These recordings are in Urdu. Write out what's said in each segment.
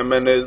MNAs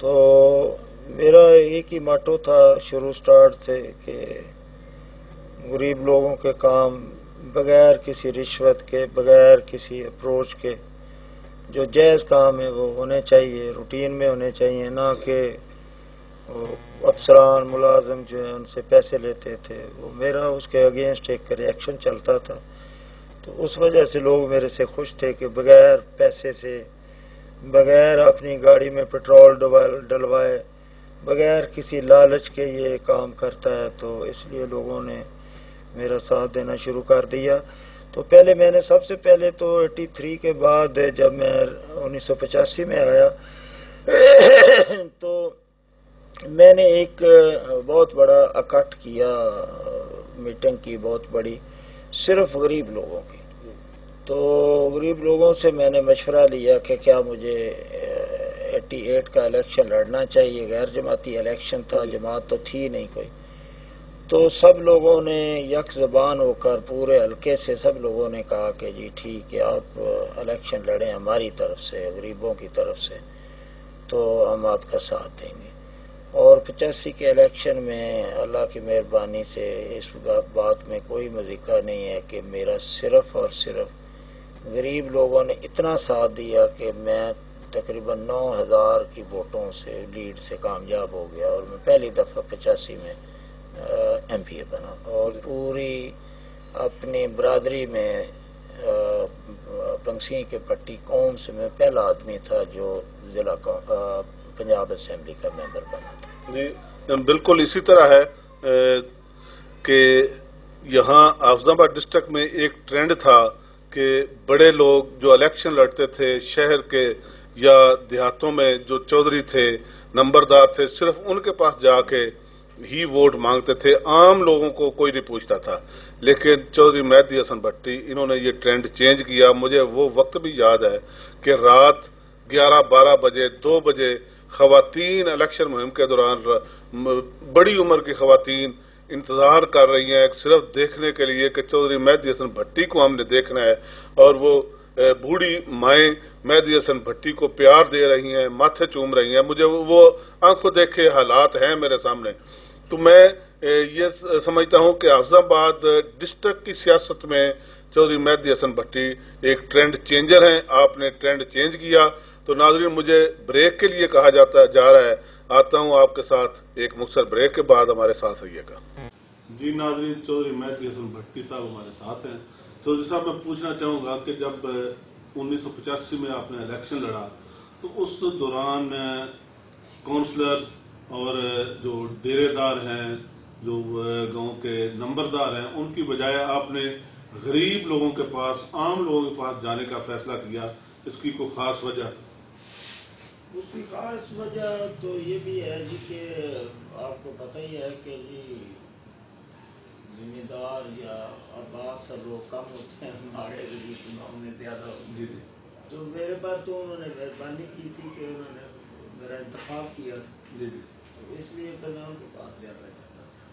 تو میرا ایک ہی موٹو تھا شروع سٹارٹ سے کہ غریب لوگوں کے کام بغیر کسی رشوت کے، بغیر کسی اپروچ کے، جو جائز کام ہے وہ ہونے چاہیے، روٹین میں ہونے چاہیے، نہ کہ افسران ملازم جو ہیں ان سے پیسے لیتے تھے. وہ میرا اس کے اگینسٹ ایک ریئیکشن چلتا تھا. تو اس وجہ سے لوگ میرے سے خوش تھے کہ بغیر پیسے سے، بغیر اپنی گاڑی میں پٹرول ڈلوائے، بغیر کسی لالچ کے یہ کام کرتا ہے. تو اس لیے لوگوں نے میرا ساتھ دینا شروع کر دیا. تو پہلے میں نے سب سے پہلے تو 83 کے بعد جب میں 1985 میں آیا تو میں نے ایک بہت بڑا اکٹ کیا، میٹنگ کی بہت بڑی، صرف غریب لوگوں کی. تو غریب لوگوں سے میں نے مشورہ لیا کہ کیا مجھے 88 کا الیکشن لڑنا چاہیے. غیر جماعتی الیکشن تھا، جماعت تو تھی نہیں کوئی. تو سب لوگوں نے یک زبان ہو کر پورے حلقے سے سب لوگوں نے کہا کہ جی ٹھیک ہے، آپ الیکشن لڑیں ہماری طرف سے، غریبوں کی طرف سے، تو ہم آپ کا ساتھ دیں گے. اور 85 کے الیکشن میں اللہ کی مہربانی سے اس بات میں کوئی مذیقہ نہیں ہے کہ میرا صرف اور صرف غریب لوگوں نے اتنا ساتھ دیا کہ میں تقریباً 9000 کی ووٹوں سے لیڈ سے کامیاب ہو گیا، اور میں پہلی دفعہ 85 میں ایم پی اے بنا، اور پوری اپنی برادری میں بنگسی کے پٹی قوم سے میں پہلا آدمی تھا جو ضلع پنجاب اسمبلی کا ممبر بنا تھا. جی بالکل اسی طرح ہے کہ یہاں حافظ آباد ڈسٹرکٹ میں ایک ٹرینڈ تھا کہ بڑے لوگ جو الیکشن لڑتے تھے شہر کے یا دیہاتوں میں، جو چودھری تھے، نمبردار تھے، صرف ان کے پاس جا کے ہی ووٹ مانگتے تھے. عام لوگوں کو کوئی نہیں پوچھتا تھا. لیکن چودھری مہدی حسن بھٹی انہوں نے یہ ٹرینڈ چینج کیا. مجھے وہ وقت بھی یاد ہے کہ رات 11-12 بجے 2 بجے خواتین الیکشن مہم کے دوران، بڑی عمر کی خواتین انتظار کر رہی ہیں صرف دیکھنے کے لیے کہ چودھری مہدی حسن بھٹی کو ہم نے دیکھنا ہے، اور وہ بوڑھی مائیں مہدی حسن بھٹی کو پیار دے رہی ہیں، ماتھے چوم رہی ہیں. مجھے وہ آنکھوں دیکھے حالات ہیں میرے سامنے. تو میں یہ سمجھتا ہوں کہ حافظ آباد ڈسٹرکٹ کی سیاست میں چودھری مہدی حسن بھٹی ایک ٹرینڈ چینجر ہیں. آپ نے ٹرینڈ چینج کیا. تو ناظرین مجھے بریک کے لیے کہا جا رہا ہے، آتا ہوں آپ کے ساتھ ایک مختصر بریک کے بعد ہمارے ساتھ رہیے گا. جی ناظرین، چودھری مہدی حسن بھٹی صاحب ہمارے ساتھ ہیں. چودھری صاحب میں پوچھنا چاہوں گا کہ جب 1985 میں آپ نے الیکشن لڑا تو اس دوران کونسلرز اور جو ڈیرے دار ہیں، جو گاؤں کے نمبردار ہیں، ان کی بجائے آپ نے غریب لوگوں کے پاس، عام لوگوں کے پاس جانے کا فیصلہ کیا. اس کی کوئی خاص وجہ؟ اس کی خاص وجہ تو یہ بھی ہے جی کہ آپ کو پتہ ہی ہے کہ جی ذمہ دار یا آباد سب لوگ کم ہوتے ہیں، ہمارے غریب گاؤں میں زیادہ ہوتے ہیں. تو میرے پاس تو انہوں نے مہربانی کی تھی کہ انہوں نے میرا انتخاب کیا تھا، تو اس لیے پھر میں ان کے پاس زیادہ جاتا تھا.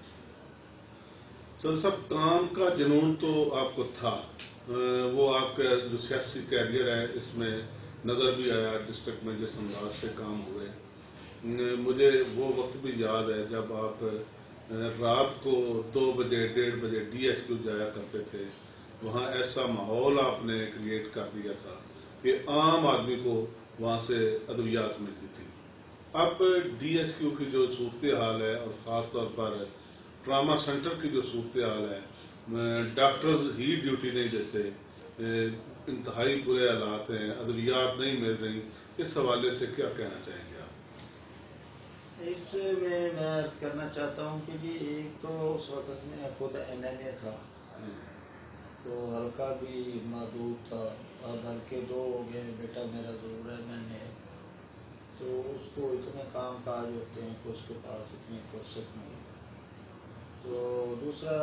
تو سب کام کا جنون تو آپ کو تھا، وہ آپ کا جو سیاسی کیریئر ہے اس میں نظر بھی آیا ڈسٹرکٹ میں جس انداز سے کام ہوئے. مجھے وہ وقت بھی یاد ہے جب آپ رات کو 2 بجے 1:30 بجے ڈی ایچ کیو جایا کرتے تھے. وہاں ایسا ماحول آپ نے کریٹ کر دیا تھا کہ عام آدمی کو وہاں سے ادویات ملتی تھی. اب ڈی ایچ کیو کی جو صورتحال ہے، اور خاص طور پر ٹراما سینٹر کی جو صورتحال ہے، ڈاکٹرز ہی ڈیوٹی نہیں دیتے، انتہائی برے حالات ہیں، ادویات نہیں مل رہی. اس حوالے سے کیا کہنا چاہیں گے آپ؟ اس میں عرض کرنا چاہتا ہوں کہ جی ایک تو اس وقت میں خود این این اے تھا، تو حلقہ بھی محدود تھا. اب ہلکے 2 ہو گئے، بیٹا میرا ضرور ہے میں نے، تو اس کو اتنے کام کاج ہوتے ہیں کہ اس کے پاس اتنی فرصت نہیں. تو دوسرا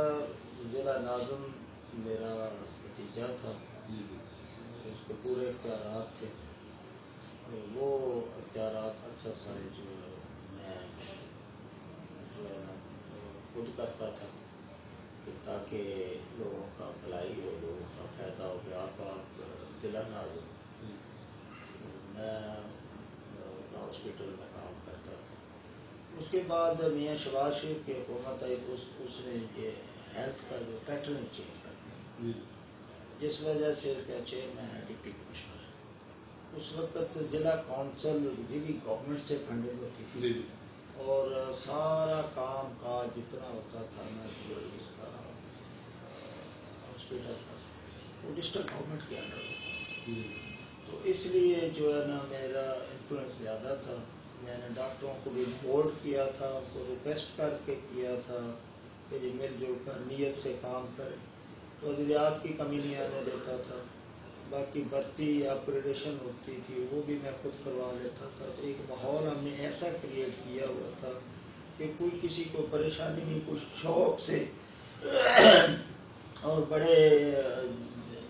ضلع ناظم میرا بھتیجا تھا، اس کو پورے اختیارات تھے. وہ اختیارات اکثر سارے جو ہے میں جو ہے نا خود کرتا تھا کہ تاکہ لوگوں کا بھلائی ہو، لوگوں کا فائدہ ہو. گیا آپ ضلع ناظم، میں ہاسپٹل میں کام کرتا تھا. اس کے بعد میاں شہباز شریف کی حکومت آئی تو اس نے یہ ہیلتھ کا جو پیٹرن چینج کر دیا، جس وجہ سے اس کا چیئرمین ہے ڈپٹی کمشنر. اس وقت ضلع کونسل ضلعی گورنمنٹ سے فنڈنگ ہوتی تھی اور سارا کام کاج جتنا ہوتا تھا نا جو اس کا ہاسپٹل کا وہ ڈسٹرکٹ گورنمنٹ کے انڈر ہوتا تھا. تو اس لیے جو ہے نا میرا انفلوئنس زیادہ تھا. میں نے ڈاکٹروں کو بھی بورڈ کیا تھا، ان کو ریکویسٹ کر کے کیا تھا کہ یہ مل جل کر نیت سے کام کرے. تو ادویات کی کمی نہیں آنے دیتا تھا. باقی بھرتی اپگریڈیشن ہوتی تھی وہ بھی میں خود کروا لیتا تھا. تو ایک ماحول ہم نے ایسا کریٹ کیا ہوا تھا کہ کوئی کسی کو پریشانی نہیں، کچھ شوق سے اور بڑے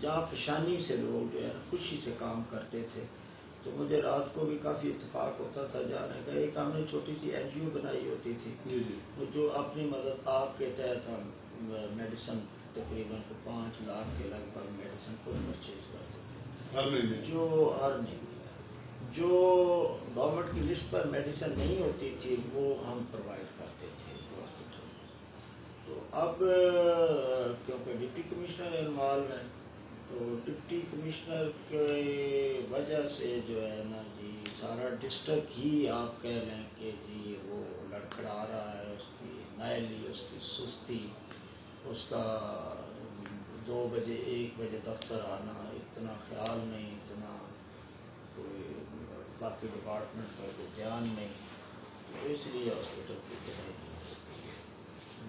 جافشانی سے لوگ جو ہے خوشی سے کام کرتے تھے. تو مجھے رات کو بھی کافی اتفاق ہوتا تھا جانے کا. ایک ہم نے چھوٹی سی این جی او بنائی ہوتی تھی جو اپنی مدد آپ کے تحت ہم میڈیسن تقریباً 5 لاکھ کے لگ بھگ میڈیسن کو پرچیز کرتے تھے. جو ہر مہینے جو گورنمنٹ کی لسٹ پر میڈیسن نہیں ہوتی تھی وہ ہم پرووائڈ کرتے تھے ہاسپٹل میں. تو اب کیونکہ ڈپٹی کمشنر انوالو ہیں تو ڈپٹی کمشنر کی وجہ سے جو ہے نا جی سارا ڈسٹرکٹ ہی آپ کہہ لیں کہ جی وہ لڑکھڑا رہا ہے. اس کی نائلی، اس کی سستی، اس کا 2 بجے 1 بجے دفتر آنا، اتنا خیال نہیں، اتنا کوئی باقی ڈپارٹمنٹ کا کوئی دھیان نہیں. تو اس لیے ہاسپٹل کی بنائی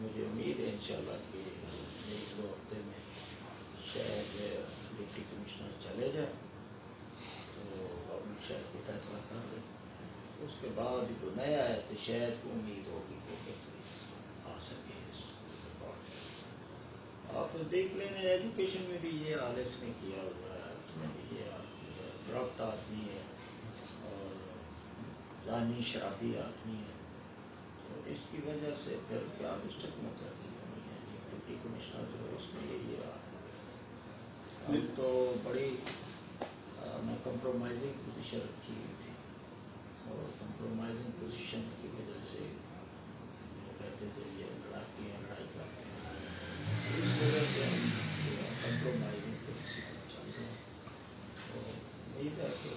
مجھے امید ہے انشاءاللہ کہ 1-2 ہفتے میں شاید ڈپٹی کمشنر چلے جائے تو گورنمنٹ شاید کو فیصلہ کر دے. اس کے بعد جو نیا ہے تو شاید امید ہوگی کہ بہتری آ سکے. آپ دیکھ لیں ایجوکیشن میں بھی یہ حال اس نے کیا ہوا ہے، ہیلتھ میں بھی یہ حال کیا ہے. کرپٹ آدمی ہے اور زانی شرابی آدمی ہے. تو اس کی وجہ سے پھر کیا ڈسٹرکٹ میں ترقی ہونی ہے. ڈپٹی کمشنر جو ہے اس میں یہی رہا ہے. ہم تو بڑی میں کمپرومائزنگ پوزیشن رکھی ہوئی تھی اور کمپرومائزنگ پوزیشن کی وجہ سے وہ کہتے تھے یہ لڑائی کرتے ہیں. اس وجہ سے ہم کمپرومائزنگ پوزیشن پر چل رہے ہیں. تو امید ہے کہ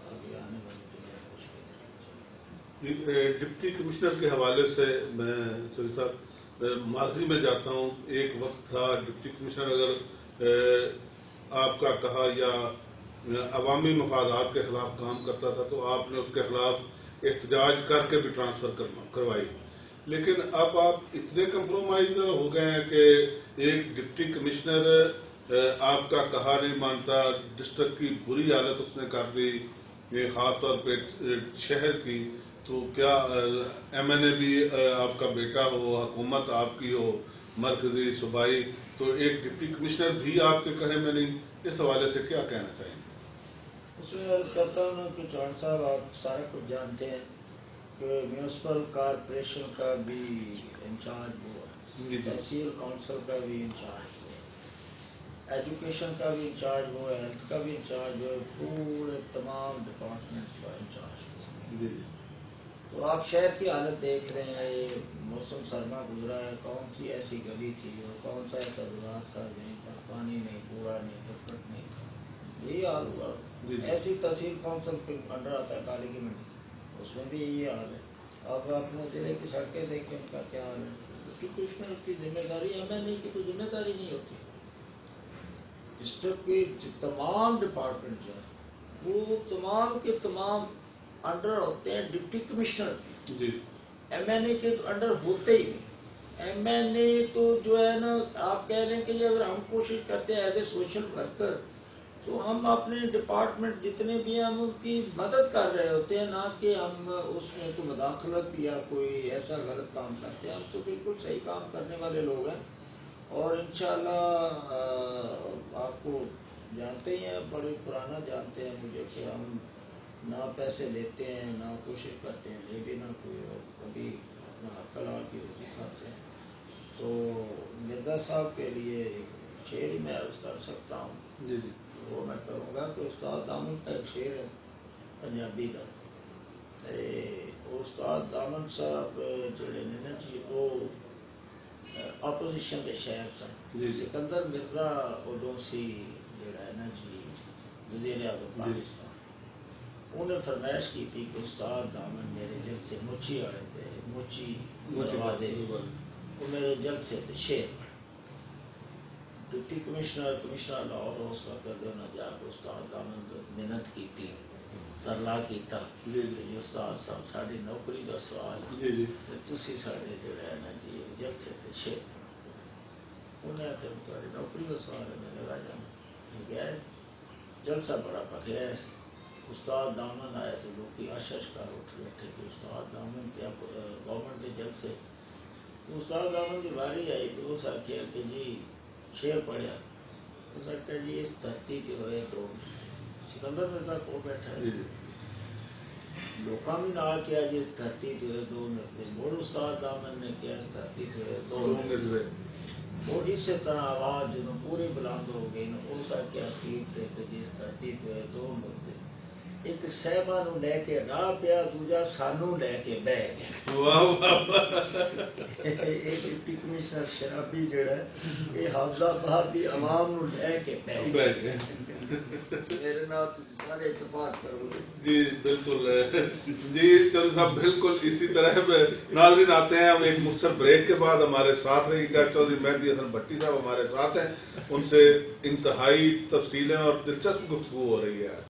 آگے آنے والے دنوں میں کچھ بہتری ہو جائے. ڈپٹی کمشنر کے حوالے سے میں چودھری صاحب ماضی میں جاتا ہوں. ایک وقت تھا ڈپٹی کمشنر اگر آپ کا کہا یا عوامی مفادات کے خلاف کام کرتا تھا تو آپ نے اس کے خلاف احتجاج کر کے بھی ٹرانسفر کروائی. لیکن اب آپ اتنے کمپرومائز ہو گئے ہیں کہ ایک ڈپٹی کمشنر آپ کا کہا نہیں مانتا. ڈسٹرکٹ کی بری حالت اس نے کر دی، خاص طور پہ شہر کی. تو کیا ایم این اے بھی آپ کا بیٹا ہو، حکومت آپ کی ہو مرکزی صوبائی، تو ایک ڈپٹی کمشنر بھی آپ کے کہے میں نہیں. اس حوالے سے کیا کہنا چاہیں گے؟ اس میں عرض کرتا ہوں کہ چوہان صاحب آپ سارا کچھ جانتے ہیں کہ میونسپل کارپوریشن کا بھی انچارج وہ ہے، تحصیل کونسل کا بھی انچارج وہ ہے، ایجوکیشن کا بھی انچارج وہ ہے، ہیلتھ کا بھی انچارج وہ ہے، پورے تمام ڈپارٹمنٹ کا انچارج وہ ہے. تو آپ شہر کی حالت دیکھ رہے ہیں. یہ موسم سرما گزرا ہے، کون سی ایسی گلی تھی اور کون سا ایسا بازار تھا جہیں پر پانی نہیں، کوڑا نہیں، کرکٹ نہیں تھا. یہی حال ہوا. ایسی تحصیل کونسل کے انڈر آتا ہے کالی کی منڈی، اس میں بھی یہی حال ہے. اب اپنے ضلع کی سڑکیں دیکھیں ان کا کیا حال ہے. ڈپٹی کمشنر کی ذمہ داری ایم این اے کی تو ذمہ داری نہیں ہوتی. ڈسٹرکٹ کے تمام ڈپارٹمنٹ جو ہیں وہ تمام کے تمام انڈر ہوتے ہیں ڈپٹی کمشنر. ایم این اے کے تو انڈر ہوتے ہی نہیں. ایم این اے تو جو ہے نا آپ کہہ لیں کہ اگر ہم کوشش کرتے ہیں ایز اے سوشل ورکر تو ہم اپنے ڈپارٹمنٹ جتنے بھی ہیں ہم ان کی مدد کر رہے ہوتے ہیں، نہ کہ ہم اس میں کوئی مداخلت یا کوئی ایسا غلط کام کرتے ہیں. ہم تو بالکل صحیح کام کرنے والے لوگ ہیں اور انشاءاللہ آپ کو جانتے ہی ہیں، بڑے پرانا جانتے ہیں مجھے کہ ہم نہ پیسے لیتے ہیں، نہ کوشش کرتے ہیں لے بھی نہ کوئی، اور کبھی اپنا حق حلال کی روٹی کھاتے ہیں. تو مرزا صاحب کے لیے ایک شعر ہی میں عرض کر سکتا ہوں. وہ میں کروں گا کہ استاد دامن کا ایک شعر ہے پنجابی کا استاد دامن صاحب جڑے نے نا جی وہ اپوزیشن کے شہر سن. سکندر مرزا ادو سی جڑا ہے نا جی وزیر اعظم پاکستان. انہیں فرمائش کی تھی کہ استاد دامن میرے جلد سے مچھی والے تھے مچھی دروازے وہ میرے جلد سے تھے شیر بن. ڈپٹی کمشنر لاہور اس وقت انہوں نے جا کے استاد دامن کو محنت کی تھی ترلا کیتا کہ استاد صاحب ساری نوکری کا سوال تھی سارے جڑا ہے نا جی جلد سے تھے شیر. انہیں آخر تاری نوکری کا سوال ہے میں لگا جانا گیا جلسہ بڑا پکیا ہے. استاد دامن آئے تو لوگ اشکار اٹھ بیٹھے کہ استاد دامن کیا گورنمنٹ کے جلسے. استاد دامن کی باری آئی تو اس آخیا کہ جی شیر پڑھیا اس آخیا جی اس دھرتی تے ہوئے تو سکندر مرزا کو بیٹھا ہے لوکاں بھی نہ کیا جی اس دھرتی تے ہوئے دو مرزے. مڑ استاد دامن نے کیا اس دھرتی تے ہوئے دو مرزے. اور اسی طرح آواز جدوں پوری بلند ہو گئی نا اس آخیا اخیر تے کہ جی اس دھرتی تے ہوئے دو مرزے. ایک صاحبہ نو لے کے راہ پیا دوجا سانو لے کے بہ گیا. ڈپٹی کمشنر شرابی جڑا یہ حافظ آباد دی عوام نو لے کے بہ گیا. میرے نال سارے اتفاق کرو. جی بالکل جی چلو صاحب بالکل اسی طرح ناظرین آتے ہیں. ہم ایک مختصر بریک کے بعد ہمارے ساتھ رہے گا چودھری مہدی حسن بھٹی صاحب ہمارے ساتھ ہیں. ان سے انتہائی تفصیلیں اور دلچسپ گفتگو ہو رہی ہے.